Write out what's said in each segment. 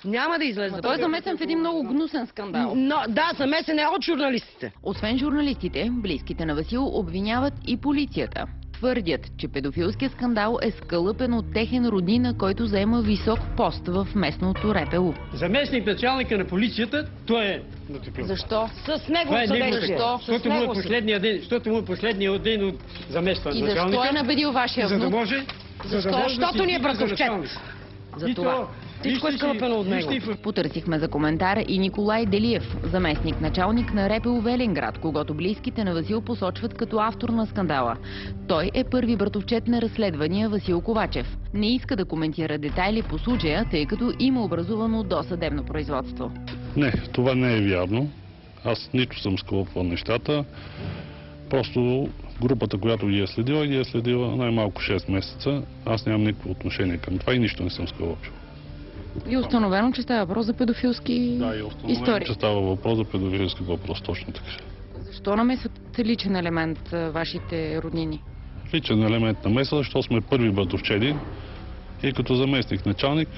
Няма да излезе. Той е замесен в един много гнусен скандал. Но, да, замесен е от журналистите. Освен журналистите, близките на Васил обвиняват и полицията. Твърдят, че педофилският скандал е скалъпен от техен роднина, който заема висок пост в местното РПУ. Заместник началника на полицията, той е нотипил. Защо? С него Това е негово съдействие. Защо? Защото му е последния ден, защото му е последния ден от заместване И началника. защо е набедил вашия За да внук? може... Защото ни е братовчет. За това. Всичко е скълъпено от него. Потърсихме за коментар и Николай Делиев, заместник началник на РПУ Велинград, когато близките на Васил посочват като автор на скандала. Той е първи братовчет на разследвания Васил Ковачев. Не иска да коментира детайли по случая, тъй като има образувано досъдебно производство. Не, това не е вярно. Аз нито съм скълъпвал нещата. Просто групата, която ги е следила най-малко 6 месеца. Аз нямам никакво отношение към това и нищо не съм скълъпил. И установено, че става въпрос за педофилски Да, и установено, истории. че става въпрос за педофилски въпрос, точно така. Защо намесват личен елемент вашите роднини? Личен елемент на меса, защото сме първи братовчеди и като заместник началник,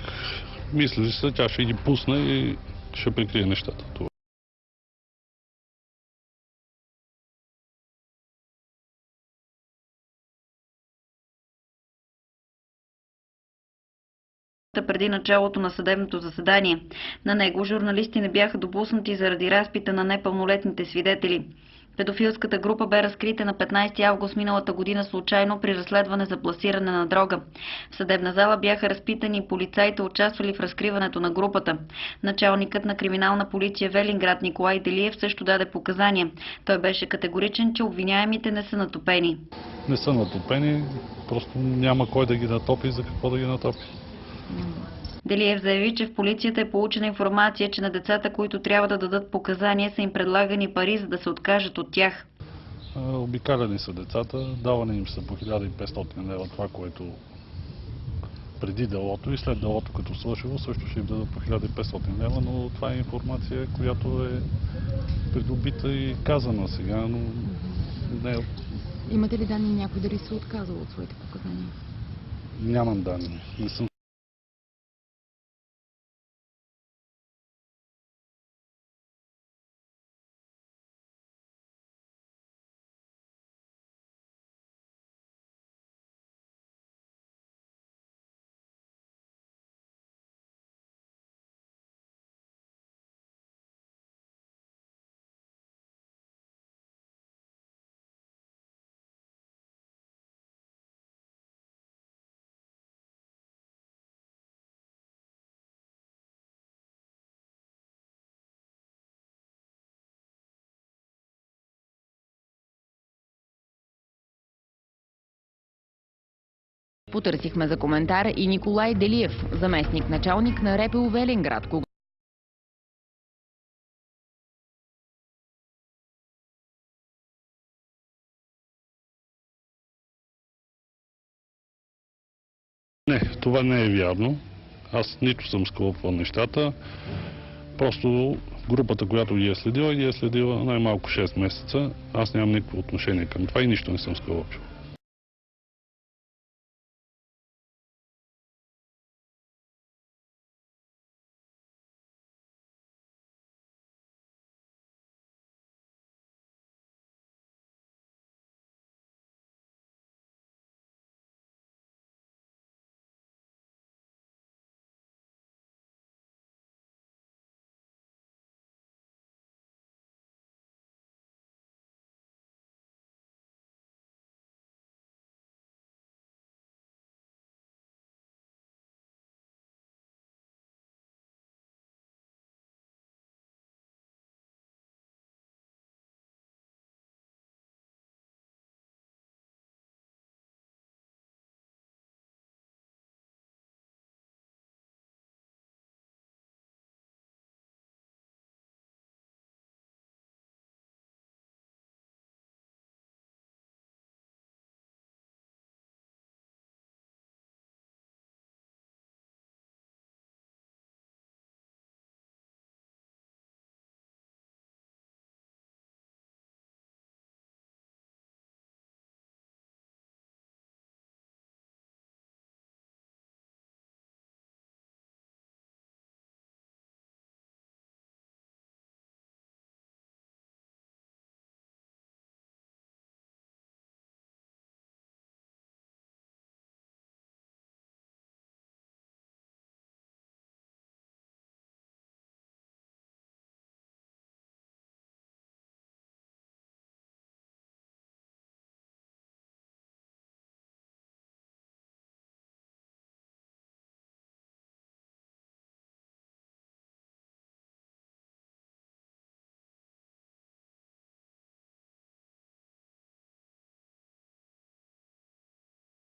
мисли се, тя ще ги пусне и ще прикрие нещата. Това. Преди началото на съдебното заседание. На него журналисти не бяха допуснати заради разпита на непълнолетните свидетели. Педофилската група бе разкрита на 15 август миналата година случайно при разследване за пласиране на дрога. В съдебна зала бяха разпитани полицаите, участвали в разкриването на групата. Началникът на криминална полиция Велинград Николай Делиев също даде показания. Той беше категоричен, че обвиняемите не са натопени. Не са натопени, просто няма кой да ги натопи, за какво да ги натопи. Делиев заяви, че в полицията е получена информация, че на децата, които трябва да дадат показания, са им предлагани пари, за да се откажат от тях. Обикаляни са децата, даване им са по 1500 лева това, което преди делото и след делото, като свършило, също ще им дадат по 1500 лева, но това е информация, която е придобита и казана сега, но не е... Имате ли данни някой дали се отказал от своите показания? Нямам данни. Не съм. Потърсихме за коментар и Николай Делиев, заместник началник на РПУ Велинград. Не, това не е вярно. Аз нито съм скълъпвал нещата. Просто групата, която ги е следила най-малко 6 месеца. Аз нямам никакво отношение към това и нищо не съм скълъпил.